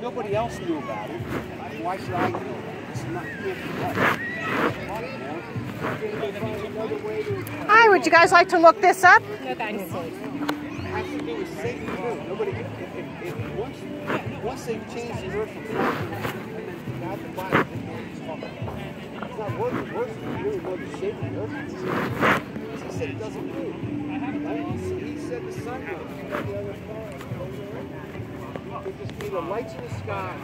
nobody else knew about it, why should I know it? It's not Hi, would you guys like to look this up? No thanks. Once they change the earth from flat and then out the bottom, it's not working. It really was the shape of the earth. He said it doesn't move. He said the sun moves. They just need the lights in the sky,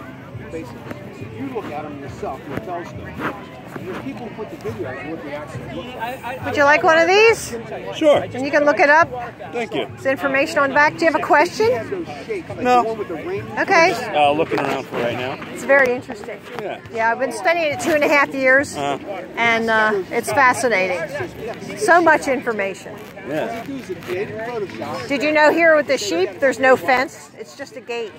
basically. So you look at them yourself with a telescope. There's people who put the video out what they actually look like. Would you like one of these? Sure. And you can look it up. Thank you. There's information on the back. Do you have a question? No. Okay. Looking around for right now. It's very interesting. Yeah. Yeah, I've been studying it 2.5 years, and it's fascinating. So much information. Yeah. Did you know here with the sheep, there's no fence? It's just a gate.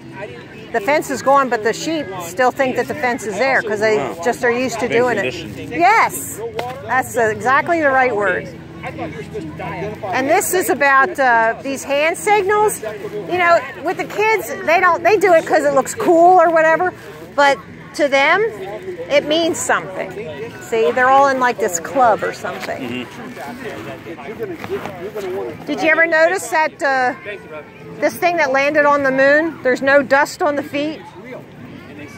The fence is gone, but the sheep still think that the fence is there because they just are used to doing it. Yes, that's exactly the right word. And this is about these hand signals. You know, with the kids, they do it because it looks cool or whatever, but to them, it means something. See, they're all in like this club or something. Did you ever notice that this thing that landed on the moon, there's no dust on the feet?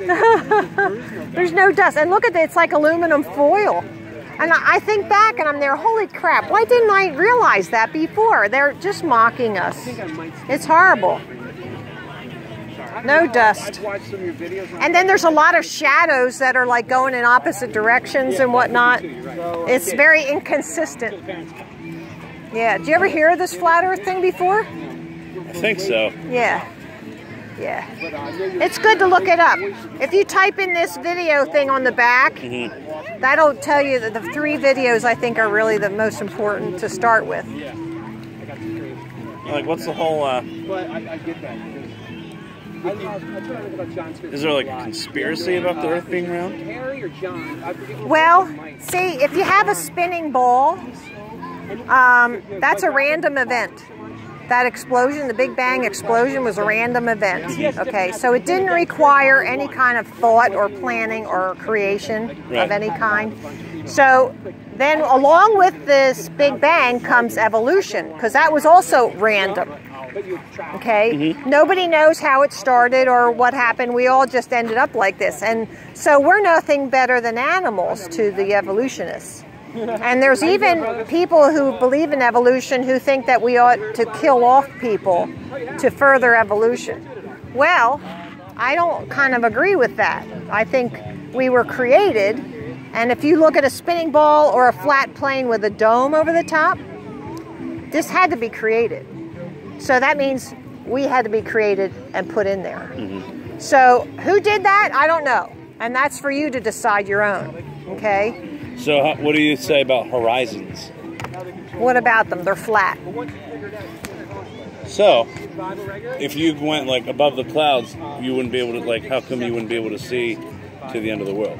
There's no dust. And look at it, it's like aluminum foil. And I think back and I'm there, holy crap, why didn't I realize that before? They're just mocking us. It's horrible. No dust. And then there's a lot of shadows that are like going in opposite directions and whatnot. It's very inconsistent. Yeah, did you ever hear of this flat earth thing before? I think so. Yeah. Yeah. It's good to look it up. If you type in this video thing on the back, that'll tell you that the 3 videos I think are really the most important to start with. Like, what's the whole, is there like a conspiracy about the earth being round? Well, see, if you have a spinning ball, that's a random event. That explosion, the Big Bang explosion, was a random event. Okay, so it didn't require any kind of thought or planning or creation of any kind. So then along with this Big Bang comes evolution, because that was also random. Okay, nobody knows how it started or what happened. We all just ended up like this. And so we're nothing better than animals to the evolutionists. And there's even people who believe in evolution who think that we ought to kill off people to further evolution. Well, I don't kind of agree with that. I think we were created, and if you look at a spinning ball or a flat plane with a dome over the top, this had to be created. So that means we had to be created and put in there. So who did that? I don't know. And that's for you to decide your own, okay? So what do you say about horizons? What about them? They're flat. So, if you went like above the clouds, you wouldn't be able to, like, how come you wouldn't be able to see to the end of the world?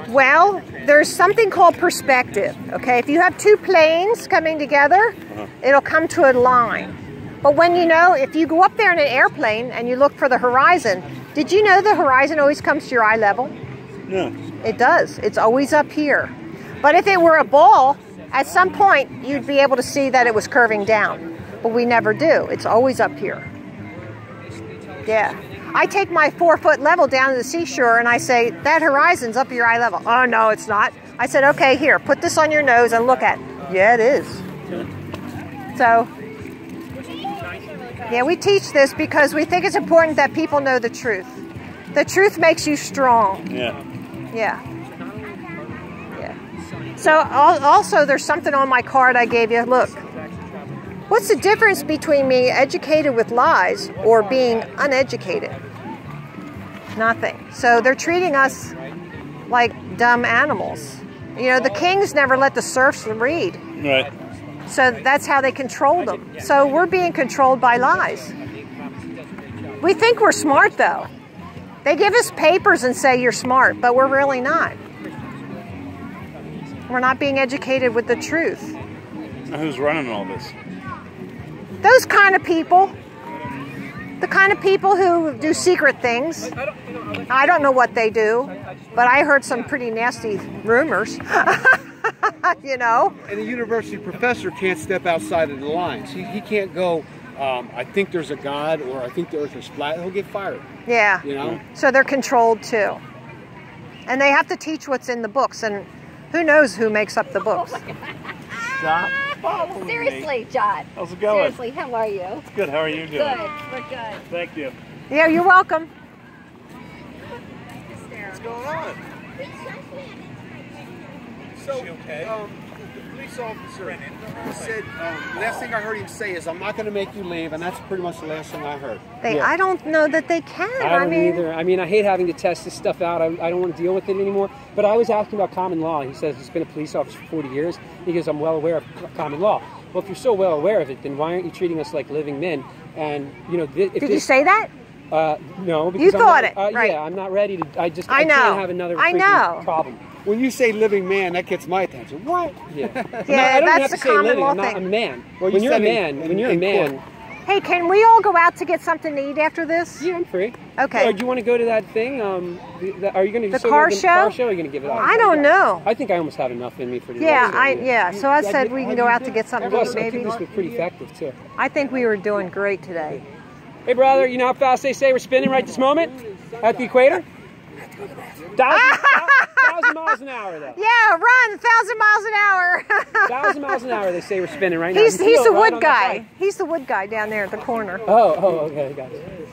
Well, there's something called perspective, okay? If you have 2 planes coming together, it'll come to a line. But when if you go up there in an airplane and you look for the horizon, did you know the horizon always comes to your eye level? No. It does. It's always up here. But if it were a ball, at some point you'd be able to see that it was curving down. But we never do. It's always up here. Yeah. I take my 4-foot level down to the seashore and I say, that horizon's up your eye level. Oh, no, it's not. I said, okay, here, put this on your nose and look at it. Yeah, it is. So, yeah, we teach this because we think it's important that people know the truth. The truth makes you strong. Yeah. Yeah. Yeah. So also there's something on my card I gave you. Look. What's the difference between being educated with lies or being uneducated? Nothing. So they're treating us like dumb animals. You know, the kings never let the serfs read. Right. So that's how they controlled them. So we're being controlled by lies. We think we're smart though. They give us papers and say you're smart, but we're really not. We're not being educated with the truth. Now who's running all this? Those kind of people. The kind of people who do secret things. I don't know what they do, but I heard some pretty nasty rumors. You know? And a university professor can't step outside of the lines. He can't go, I think there's a God, or I think the earth is flat. He'll get fired. Yeah. You know? So they're controlled too. And they have to teach what's in the books, and who knows who makes up the books. Stop following Seriously, me. John. How's it going? Seriously, how are you? Good. How are you doing? Good. We're good. Thank you. Yeah, you're welcome. What's going on? So, the police officer said, last thing I heard him say is, I'm not going to make you leave, and that's pretty much the last thing I heard. I don't know that they can. I don't either. I mean, I hate having to test this stuff out. I don't want to deal with it anymore. But I was asking about common law. He says he's been a police officer for 40 years. He goes, I'm well aware of common law. Well, if you're so well aware of it, then why aren't you treating us like living men? And, you know, Did you say that? No. Because You thought it, right. Yeah, I'm not ready to. I know. can't have another freaking problem. When you say living man, that gets my attention. What? Yeah. Yeah, I don't that's have a to say common living. law I'm not thing. a man. Well, when you you're a said man, Hey, can we all go out to get something to eat after this? yeah, I'm free. Okay. Or do you want to go to that thing? Are you going to The car show? Car show? Or are you going to give it up? I don't know. I think I almost have enough in me for today. Yeah, so I said we can go out to get something to Plus, eat I think maybe. this was pretty effective too. I think we were doing great today. Hey, brother, you know how fast they say we're spinning right this moment at the equator? 1,000 miles an hour, though. Yeah, run 1,000 miles an hour. 1,000 miles an hour, they say we're spinning right now. He's You feel the it right wood on that guy. side. He's the wood guy down there at the corner. Oh, okay, got it.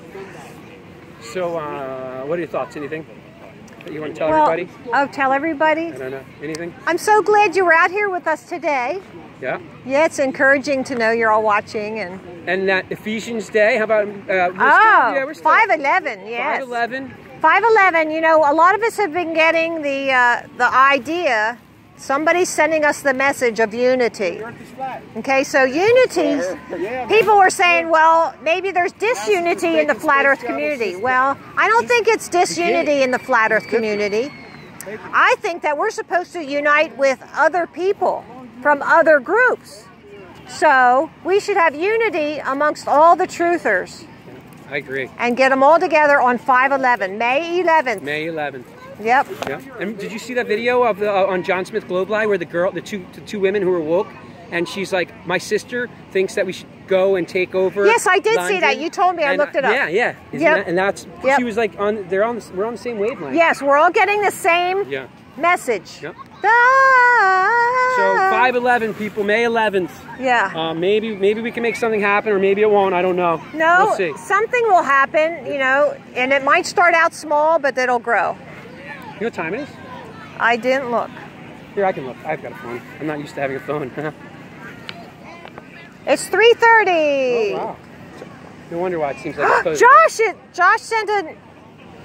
So, what are your thoughts? Anything that you want to tell everybody? Oh, tell everybody? I don't know. Anything? I'm so glad you were out here with us today. Yeah. Yeah, it's encouraging to know you're all watching. And that Ephesians Day, how about? we're 5/11, yes. 5/11. 5/11. You know, a lot of us have been getting the idea. Somebody's sending us the message of unity. Okay, so unity. People were saying, well, maybe there's disunity in the flat Earth community. Well, I don't think it's disunity in the flat Earth community. I think that we're supposed to unite with other people from other groups. So we should have unity amongst all the truthers. I agree. And get them all together on 5/11, May 11th. May 11th. Yep. Yeah. And did you see that video of on John Smith Globe Live where the two women who were woke, and she's like, my sister thinks that we should go and take over. Yes, I did London. see that. You told me. I looked it up. Yeah. Yep. And that's she was like we're on the same wavelength. Yes, we're all getting the same message. Yep. So So 5/11, people, May 11th. Yeah. Maybe we can make something happen, or maybe it won't. I don't know. No, we'll see. something will happen, you know, and it might start out small, but it'll grow. You know what time it is? I didn't look. Here, I can look. I've got a phone. I'm not used to having a phone. It's 3:30. Oh, wow. No wonder why it seems like it's Josh sent a...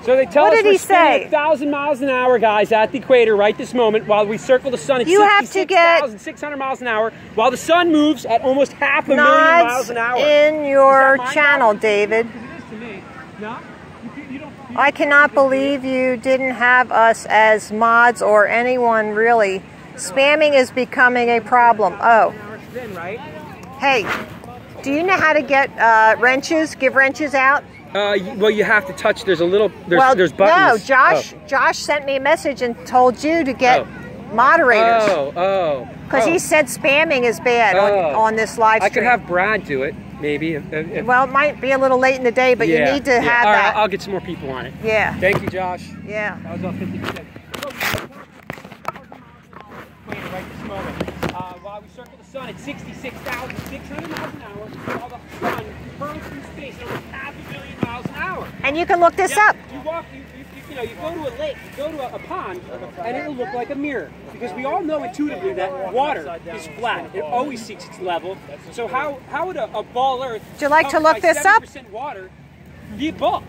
So they tell What us did we're he spinning say? 1,000 miles an hour, guys, at the equator right this moment while we circle the sun at You have to get 66,600 miles an hour while the sun moves at almost 500,000 miles an hour. in your channel, David. I cannot believe you didn't have us as mods or anyone really. Spamming is becoming a problem. Oh. Hey, do you know how to get wrenches? Give wrenches out? Well, you have to touch. There's buttons. No, Josh sent me a message and told you to get moderators. Because he said spamming is bad on this live stream. I could have Brad do it, maybe. Well, it might be a little late in the day, but you need to have All that. right, I'll get some more people on it. Yeah. Thank you, Josh. Yeah. That was all 50%. Right this moment. While we circle the sun at 66,600 miles an hour, while the sun burns through space at over 500,000 miles an hour. And you can look this up. You walk, you go to a lake, you go to a pond, and it'll look like a mirror. Because we all know intuitively that water is flat. It always seeks its level. So how would a ball Earth Would you like to look this up? 70% water be a ball?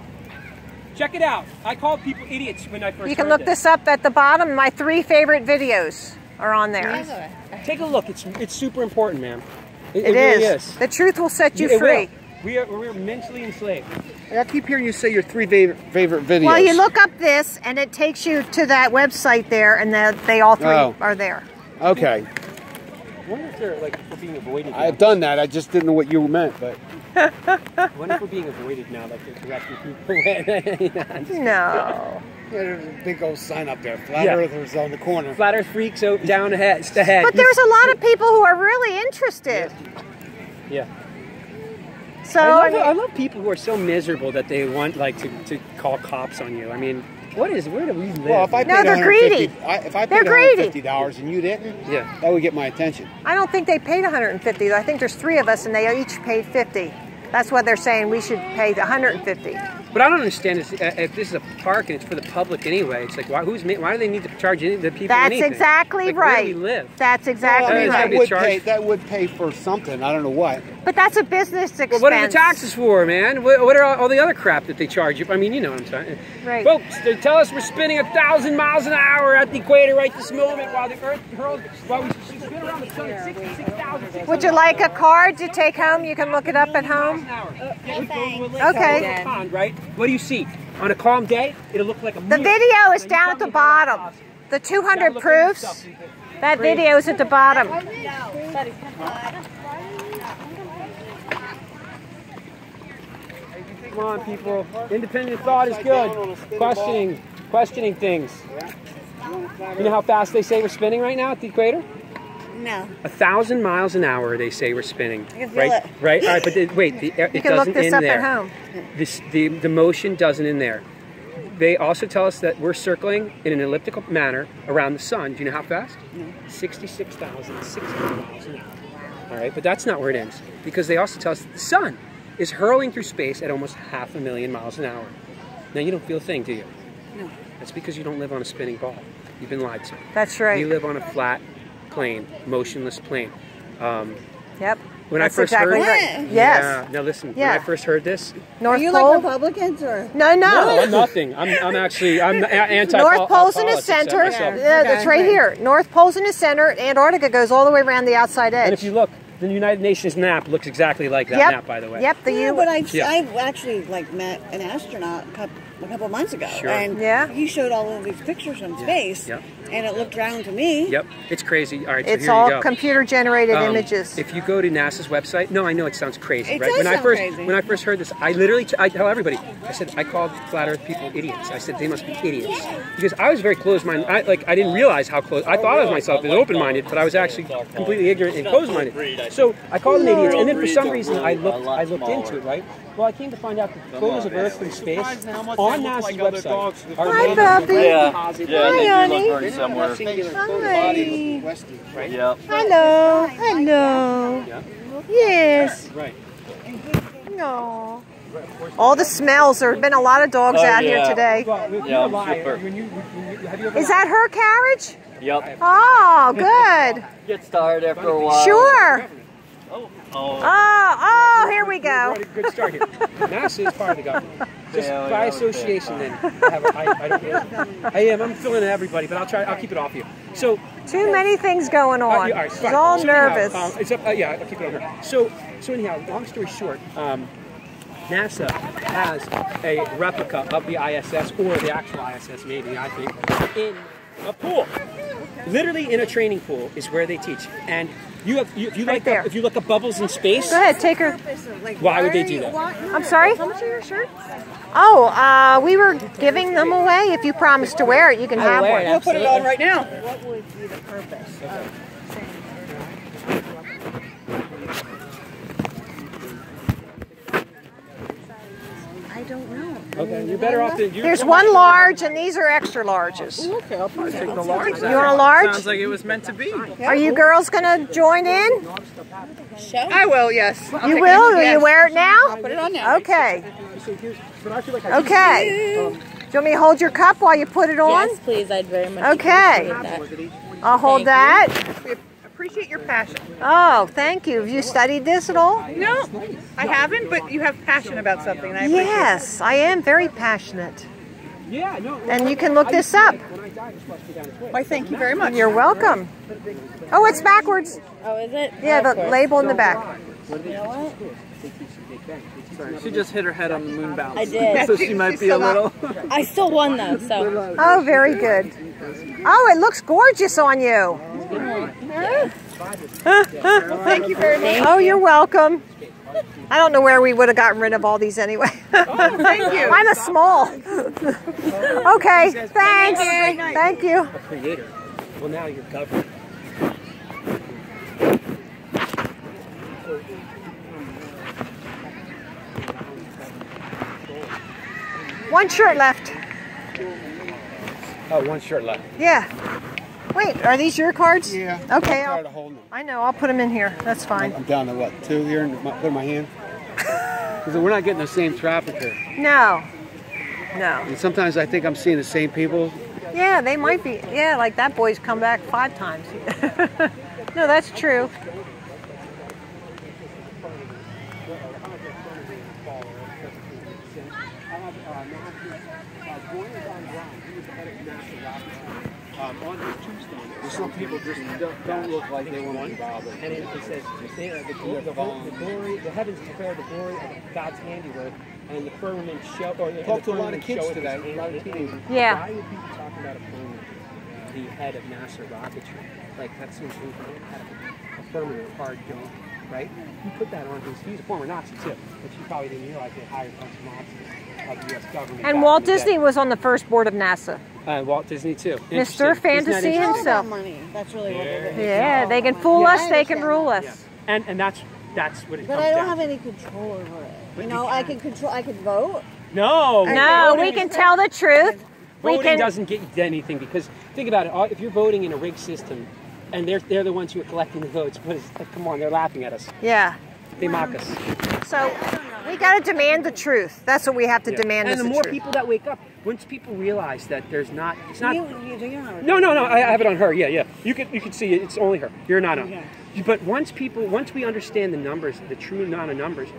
Check it out. I called people idiots when I first You can look this up at the bottom. My 3 favorite videos are on there. Take a look. It's super important, man. It It really is. is. The truth will set you It free. will. We're mentally enslaved. I keep hearing you say your 3 favorite videos. Well, you look up this, and it takes you to that website there, and they all 3 are there. Okay. I wonder if they're like being avoided. I've done that. I just didn't know what you meant, but I wonder if we're being avoided now, like they're correcting people. No. There's a big old sign up there. Flat Earthers on the corner. Flat Earth freaks down ahead. But there's a lot of people who are really interested. Yeah. So I love people who are so miserable that they want like to call cops on you. I mean, where do we live? Well, if I paid they're greedy. If I paid $150 and you didn't, that would get my attention. I don't think they paid $150. I think there's 3 of us and they each paid $50. That's what they're saying. We should pay $150. But I don't understand if this is a park and it's for the public anyway. It's like why do they need to charge the people? That's anything? exactly like, right. Where do we live? That's exactly right. That would pay for something. I don't know what. But that's a business expense. Well, what are the taxes for, man? What are all the other crap that they charge you? I mean, you know what I'm saying. Right. Folks, they tell us we're spinning 1,000 miles an hour at the equator right this moment while the Earth hurls. While we spin around the sun at 66,000. Would you like a card to take home? You can look it up at home. Okay. Pond, right? What do you see? On a calm day, it'll look like a moon. The video is down at the bottom. The 200 proofs. That video is at the bottom. Come on, people. Independent thought is good. Questioning things. You know how fast they say we're spinning right now at the equator? No. 1,000 miles an hour, they say we're spinning. I can feel it. Right. All right, but wait, it you can look doesn't this end up there. at home. The motion doesn't end there. They also tell us that we're circling in an elliptical manner around the sun. Do you know how fast? No. 66,600 miles an hour. All right, but that's not where it ends, because they also tell us that the sun is hurling through space at almost 500,000 miles an hour. Now, you don't feel a thing, do you? No. That's because you don't live on a spinning ball. You've been lied to. That's right. You live on a flat plane, motionless plane. Yep. When That's I first exactly heard, right. Yes. Yeah. Now listen. Yeah. When I first heard this, North Are you Pole. like Republicans or? No. no, I'm nothing. I'm anti. North Pole's in the center. That's right here. North Pole's in the center. Antarctica goes all the way around the outside edge. And if you look, the United Nations map looks exactly like that map, by the way. Yep. But I actually met an astronaut a couple months ago, and he showed all of these pictures from space, and it looked round to me. Yep, it's crazy. All right, so it's here all you go. computer-generated images. If you go to NASA's website, no, I know it sounds crazy, It right? does sound crazy. When I first heard this, I tell everybody, I said I called flat Earth people idiots. I said they must be idiots because I was very closed-minded. I didn't realize how close. I thought of myself as open-minded, but I was actually completely ignorant and closed-minded. So I called them idiots, and then for some reason I looked into it, right? Well, I came to find out that photos of Earth from space on NASA's website are Hi, Bubby. Yeah, Hi, honey. Very similar. Hi. right? Yep. Hello. Hello. Yeah. Yes. Right. No. All the smells. There have been a lot of dogs out here today. Yeah, I'm super. Is that her carriage? Yep. Oh, good. Gets tired after a while. Sure. Oh. Oh, here we go. Good start here. NASA is part of the government. Just by association, then. I'm filling in everybody, but I'll keep it off you. So Too many things going on. yeah, all right, She's fine. all So nervous. anyhow, I'll keep it over. So anyhow, long story short, NASA has a replica of the ISS, or the actual ISS, maybe, I think, in a pool. Literally in a training pool is where they teach. And if you look up bubbles in space. Go ahead, take her. Why would they do that? I'm sorry? How much are your shirts? Oh, we were giving them away. If you promise to wear it, you can have one. We'll put it on right now. What would be the purpose of I don't know. Okay, you're better off than you. There's one large, and these are extra larges. Okay, I'll probably take the large. You want a large? Sounds like it was meant to be. Are you girls going to join in? I will, yes. You will? Will you wear it now? Put it on now. Okay. Okay. Do you want me to hold your cup while you put it on? Yes, please. I'd very much Okay. appreciate that. I'll hold that. We appreciate your passion. Oh, thank you. Have you studied this at all? No, I haven't, but you have passion about something, and I appreciate Yes, I am very passionate. Yeah, no. And you can look this up. Why, thank you very much. You're welcome. Oh, it's backwards. Oh, is it? Yeah, Oh, of the course. label in the back. You know what? She just hit her head on the moon bounce. I did. So she might be a little... I still won though, so. Oh, very good. Oh, it looks gorgeous on you. Thank you very much. Oh, you're welcome. I don't know where we would have gotten rid of all these anyway. Oh, thank you. I'm a small. Okay, thanks. Thank you. A creator. Well, now you're governed. One shirt left. Oh, one shirt left. Yeah. Wait, are these your cards? Yeah. Okay. I'm tired of holding them. I know. I'll put them in here. That's fine. I'm down to what, 2 here and put in my hand? Because we're not getting the same traffic here. No. No. And sometimes I think I'm seeing the same people. Yeah, they might be. Yeah, like that boy's come back 5 times. No, that's true. On his tombstone, some people just don't look like they want to be bothered. And it says, the glory, the heavens declare the glory of God's handiwork, and the firmament show. Talked to a lot of kids today, a lot of teenagers. Yeah. Why would people talking about a firmament, the head of NASA rocketry? Like, that seems infinite. A firmament, hard dome, right? You put that on he's a former Nazi too, but you probably didn't realize they hired a bunch of Nazis of the U.S. government. And Walt Disney was on the first board of NASA. Walt Disney too. Mr. Fantasy himself. Money. That's really what it is. Yeah, they can fool us, they can rule us. And that's what it But comes I don't down have to. any control over it. You know, I can vote. No. No, we can tell the truth. Voting doesn't get you anything because think about it. If you're voting in a rigged system, and they're the ones who are collecting the votes, but come on, they're laughing at us. Yeah. They mock us. So we got to demand the truth. That's what we have to demand. And is the more truth. people that wake up, once people realize that there's not, it's not. You No, I have it on her. Yeah. You can see it. It's only her. You're not on. But once we understand the numbers, the true amount of numbers,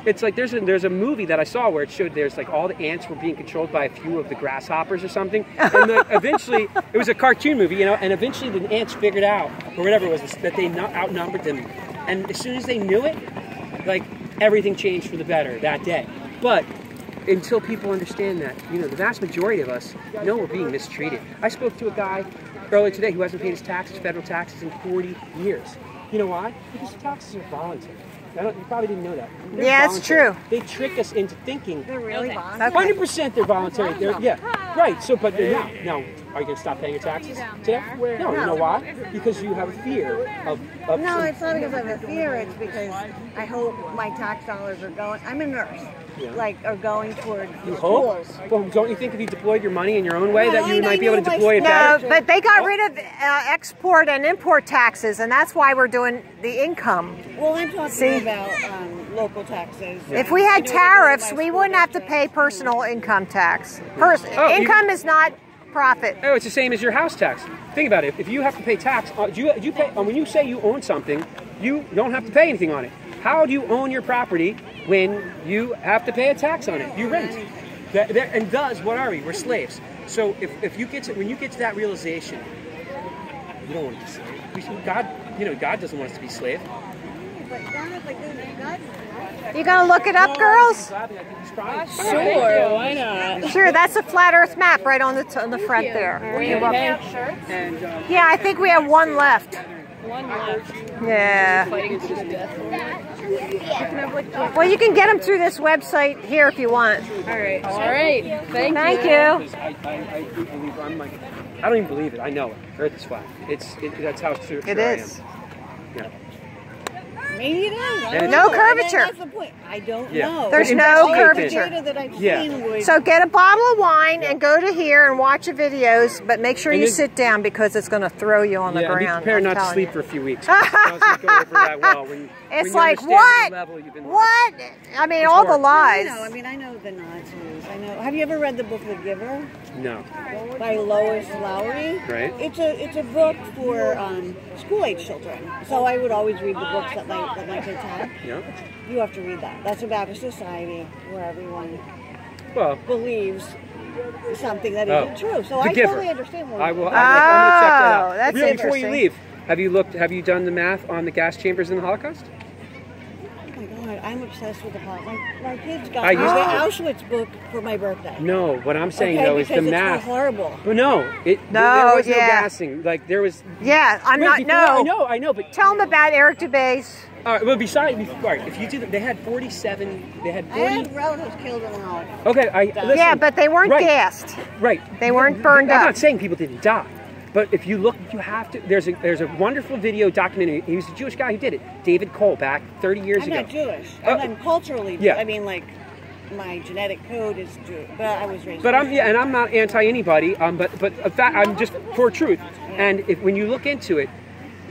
it's like there's a movie that I saw where it showed there's like all the ants were being controlled by a few of the grasshoppers or something, and like eventually it was a cartoon movie, you know, and eventually the ants figured out or whatever it was that they outnumbered them, and as soon as they knew it, like everything changed for the better that day. But until people understand that, you know, the vast majority of us know we're being mistreated. I spoke to a guy earlier today who hasn't paid his taxes, federal taxes, in 40 years. You know why? Because taxes are voluntary. You probably didn't know that. They're it's true. They trick us into thinking They're really voluntary. 100% they're voluntary. Right. So, but they're not. Now, are you going to stop paying your taxes today? No. You know why? Because you have a fear of No, it's not because I have a fear. It's because I hope my tax dollars are going. I'm a nurse. Are going toward schools. Well, don't you think if you deployed your money in your own way that you might be able to deploy it better? No, but they got rid of export and import taxes, and that's why we're doing the income. Well, I'm talking about local taxes. If we had tariffs, we wouldn't have to pay personal income tax. Income is not profit. Oh, it's the same as your house tax. Think about it. If you have to pay tax, you pay when you say you own something, you don't have to pay anything on it. How do you own your property when you have to pay a tax on it? You rent. And thus, what are we? We're slaves. So when you get to that realization, you don't want to be slave. God doesn't want us to be slave. You gonna look it up, girls? Sure, why not? Sure, that's a flat Earth map right on the front there. Yeah, I think we have one left. One left. Yeah. Fighting to the death. Well, you can get them through this website here if you want. All right. Thank you. I do believe I don't even believe it. I know it. Earth is flat. That's how true it is. I am. Yeah. Maybe it is. No curvature. That's the point. I don't know. There's no curvature. Data that I've seen would... So get a bottle of wine and go to here and watch the videos, but make sure you sit down because it's going to throw you on the ground. Be prepared not to sleep for a few weeks. It doesn't go over that well. It's like, what? What? I mean, all the lies. I know the Nazis. Have you ever read the book The Giver? No. By Lois Lowry. Right. It's a book for school-age children. So I would always read the books that my kids have. Yeah. You have to read that. That's about a society where everyone believes something that isn't true. So I totally understand what I'm going to check that out. That's really, interesting. before you leave, have you done the math on the gas chambers in the Holocaust? Oh my God, I'm obsessed with the Holocaust. My kids got I the used to- Auschwitz book for my birthday. No, what I'm saying Okay, though is the because it's math. horrible. But no, there was no gassing. Like there was. Yeah, I'm Wait, not. before- No. I know, but Tell them about Eric Dubé's. all right. Well, if you do, they had 47. They had 40. I had relatives killed in the Holocaust. Okay, listen, Yeah, but they weren't right, gassed. Right. They weren't burned I'm up. not saying people didn't die, but if you look, you have to. There's a wonderful video documentary. He was a Jewish guy who did it. David Cole, back 30 years I'm ago. not Jewish. I'm culturally Jewish. yeah. I mean, like, my genetic code is Jewish, but I was raised. But I'm not anti anybody. But in fact, I'm just for truth. And when you look into it,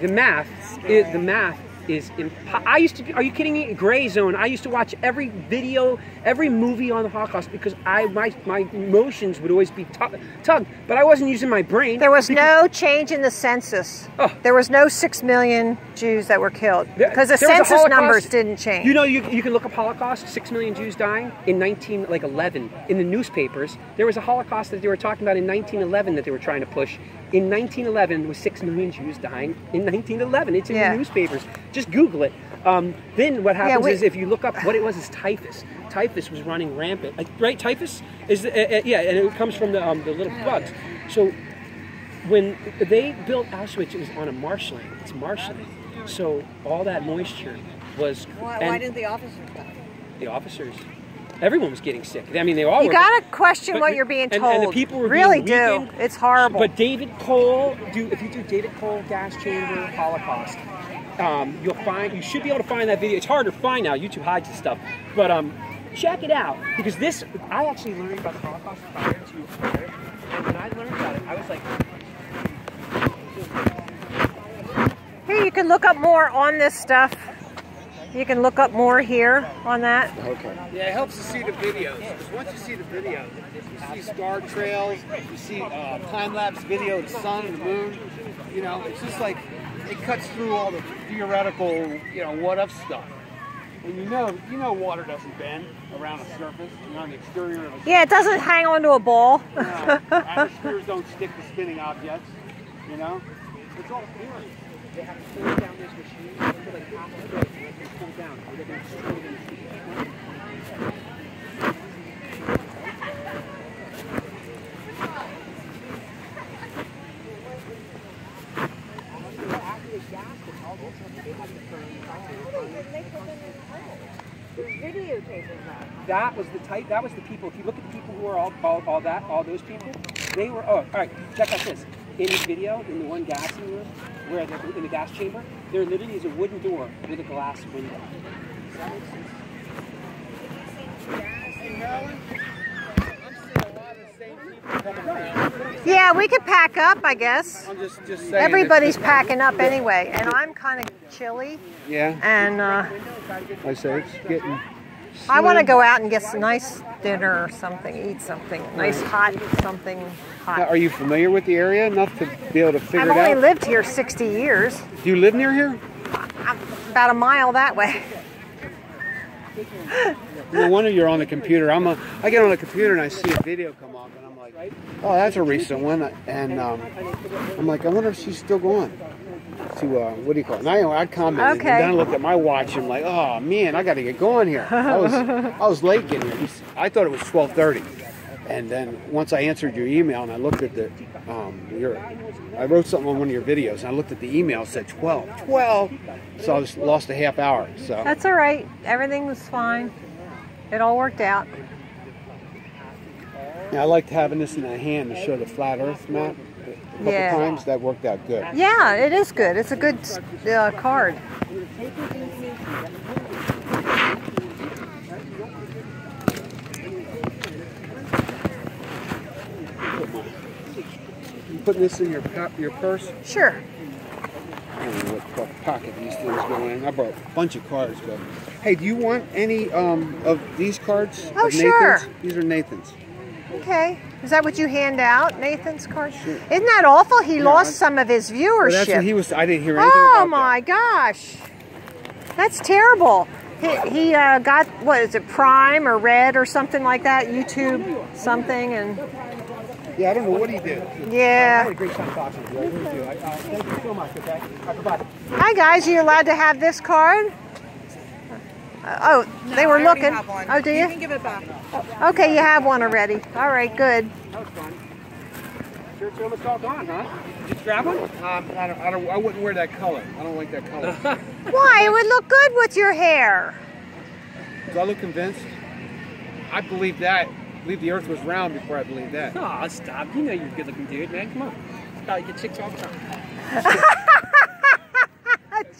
the math is I used to. Are you kidding me? Gray Zone. I used to watch every video, every movie on the Holocaust because my emotions would always be tugged, but I wasn't using my brain. There was no change in the census. Oh. There was no 6 million Jews that were killed because the There was a census Holocaust. numbers didn't change. You know, you can look up Holocaust. 6 million Jews dying in 1911 in the newspapers. There was a Holocaust that they were talking about in 1911 that they were trying to push. In 1911, there was 6 million Jews dying in 1911. It's in the newspapers. Just Google it. Then what happens is if you look up what it was, is typhus. Typhus was running rampant. Right? Typhus is yeah, and it comes from the little bugs. So when they built Auschwitz, it was on a marshland. It's marshland. So all that moisture was. Why didn't the officers die? The officers. Everyone was getting sick. I mean, they all. You gotta question what you're being told. And the people were really being weakened. It's horrible. But David Cole, if you do David Cole gas chamber Holocaust, you should be able to find that video. It's hard to find now. YouTube hides this stuff, but check it out because I actually learned about the Holocaust prior to it, and when I learned about it, I was like. Here, you can look up more on this stuff. You can look up more here on that. Okay. Yeah, it helps to see the videos. Because once you see the video, you see star trails, you see time-lapse video of the sun and the moon. You know, it's just like, it cuts through all the theoretical, what-if stuff. And you know water doesn't bend around a surface, on the exterior of a surface. Yeah, it doesn't hang onto a ball. No, atmospheres don't stick to spinning objects, It's all theory. They have to close down this machine until like half of the day. It's cool down. They're going to destroy the machine. That was the people. If you look at the people who are all those people, they were. Oh, all right. Check out this. In this video, in the one gassing room, where they're in the gas chamber, there literally is a wooden door with a glass window. Does that make sense? Yeah, we could pack up, I guess. I'm just saying. Everybody's packing up anyway, and I'm kind of chilly. Yeah. And I say it's getting. I want to go out and get some nice dinner or something, eat something, nice hot something hot. Now, are you familiar with the area enough to be able to figure it out? I've only lived here 60 years. Do you live near here? About a mile that way. No wonder you're on the computer. I get on the computer and I see a video come up and I'm like, oh, that's a recent one. And I'm like, I wonder if she's still going to, what do you call it? And I commented and then I looked at my watch and I'm like, oh man, I got to get going here. I was late getting here. I thought it was 12:30. And then once I answered your email and I looked at the, I wrote something on one of your videos and I looked at the email, it said 12. So I lost a half hour. So that's all right. Everything was fine. It all worked out. Yeah, I liked having this in the hand to show the flat Earth map. A couple times that worked out good. Yeah, it is good. It's a good card. You putting this in your purse? Sure. I don't know what pocket these things go in. I brought a bunch of cards, but hey, do you want any of these cards? Oh, of sure. Nathan's? These are Nathan's. Okay. Is that what you hand out, Nathan's card? Sure. Isn't that awful? He lost some of his viewership. Well, that's what he was. I didn't hear anything about that. Oh my gosh, that's terrible. He got, what is it, Prime or Red or something like that? YouTube something and. Yeah, I don't know what he did. Yeah. I had a great time talking to you. I really do. Thank you so much. Okay. Bye. Hi guys, are you allowed to have this card? Oh, they were looking. Oh, do you? You can give it back. Okay, you have one already. All right, good. That was fun. Shirt's almost all gone, huh? Did you grab one? I wouldn't wear that color. I don't like that color. Why? It would look good with your hair. Do I look convinced? I believe that. I believe the earth was round before I believed that. Oh, stop. You know you're a good-looking dude, man. Come on. You get chicks all the time.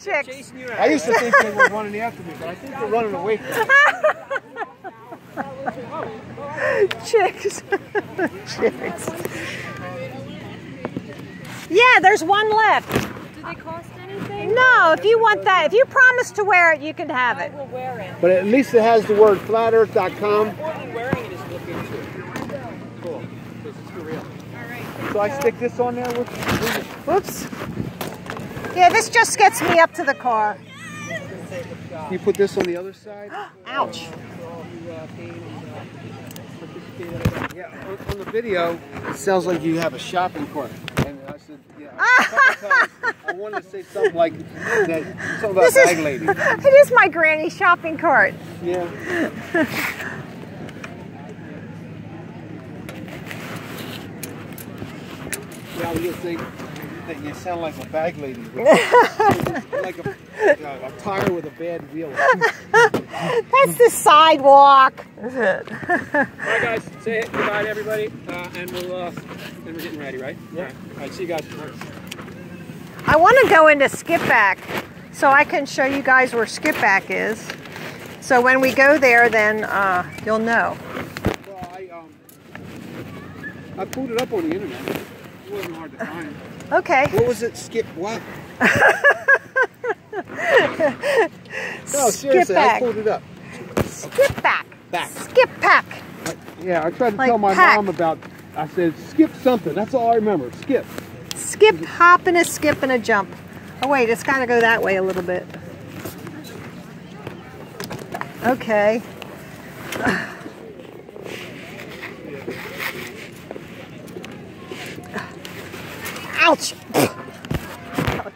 Chicks. Chasing you out, I used to think they were running after me, but I think they're running away from me. Chicks. Chicks. Yeah, there's one left. Do they cost anything? No, if you want that, if you promise to wear it, you can have it. I will wear it. But at least it has the word flatearth.com. Important wearing it is look into it. Cool. Because it's for real. So I stick this on there with Whoops. Yeah, this just gets me up to the car. you put this on the other side. Ouch. Yeah, on the video, it sounds like you have a shopping cart. And I said, yeah, I wanted to say something like that, something about bag lady. It is my granny shopping cart. Yeah. Yeah, you think that you sound like a bag lady. Like a tire with a bad wheel. That's the sidewalk. All right, guys. Say goodbye to everybody, and we're getting ready, right? Yeah. All right. See you guys. I want to go into Skipback so I can show you guys where Skipback is. So when we go there, then you'll know. Well, I pulled it up on the internet. It wasn't hard to find. Okay. What was it? Skip what? No, seriously, I pulled it up. Skipback. Back. Skipback. Yeah, I tried to Like tell my pack. mom about, I said, skip something. That's all I remember. Skip. Skip, hop, and a skip, and a jump. Oh, wait, it's got to go that way a little bit. Okay. Ouch! Ouch.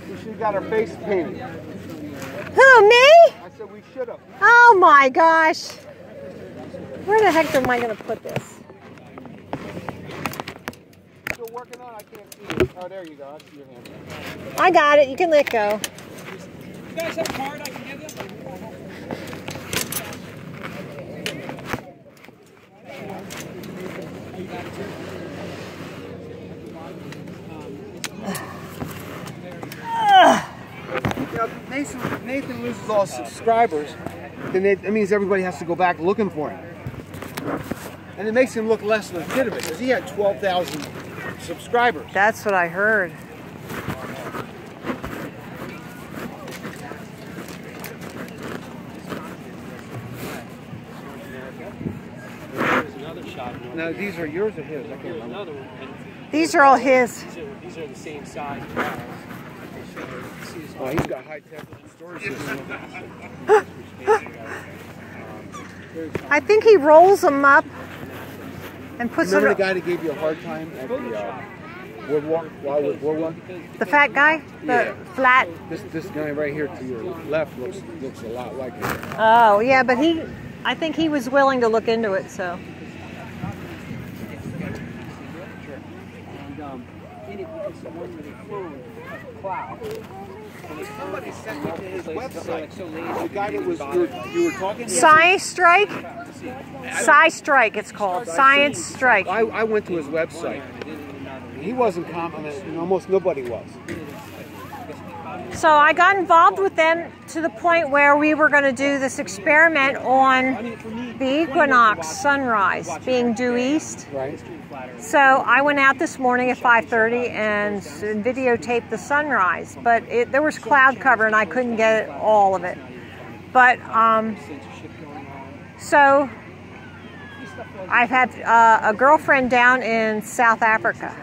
We should have got our face painted. Who, me? I said we should have. Oh my gosh. Where the heck am I going to put this? Still working on it? I can't see it. Oh, there you go. I see your hand. I got it. You can let go. You guys have a card I can give you? Now, Nathan loses all subscribers, then it means everybody has to go back looking for him. And it makes him look less legitimate because he had 12,000 subscribers. That's what I heard. Now, these are yours or his? I can't remember. These are all his. These are the same size. Oh, he's got high-tech storage system. I think he rolls them up and puts Remember them. the guy that gave you a hard time at the boardwalk, Wildwood Boardwalk? The fat guy? The Yeah. flat? This guy right here to your left looks a lot like him. Oh, yeah, but I think he was willing to look into it, so. In it, because the one where they flew a cloud. Somebody sent me to his website. So lazy. The guy that was you were talking to. Science Strike? Sci Strike, it's called. Science Strike. I went to his website. He wasn't competent, and almost nobody was. So I got involved with them to the point where we were going to do this experiment on the equinox sunrise being due east. Right. So I went out this morning at 5:30 and videotaped the sunrise, but there was cloud cover and I couldn't get all of it. But so I've had a girlfriend down in South Africa,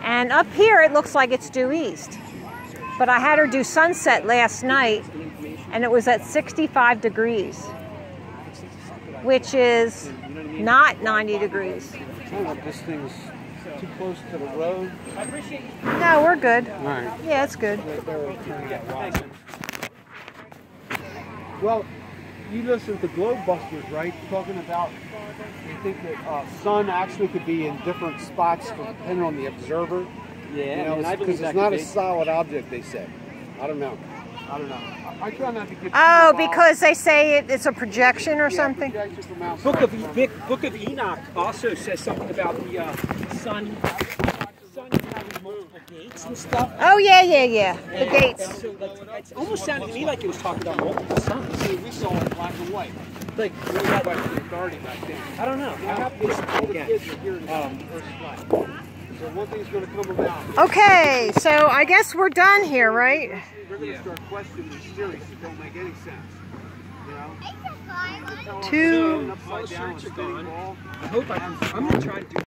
and up here it looks like it's due east. But I had her do sunset last night, and it was at 65 degrees, which is not 90 degrees. I don't know if this thing's too close to the road. No, we're good. All right. Yeah, it's good. Well, you listen to Globebusters, right? Talking about they think that sun actually could be in different spots depending on the observer. Yeah, because it's not a solid object. They say. I don't know. I try not to get. Oh, because they say it's a projection or something. Projection from outside. Book of Enoch also says something about the sun having multiple gates and stuff. Oh yeah. The gates. So it almost sounded to me like it was talking about multiple suns. See, we saw it black and white. Like Guarding back then. I don't know. I have this All the again. kids are here to first flight. So one thing's going to come about. Okay, so I guess we're done here, right? We're going to start questioning these theories that don't make any sense. You know? Two. Upside down, spinning ball. I hope I'm going to try to do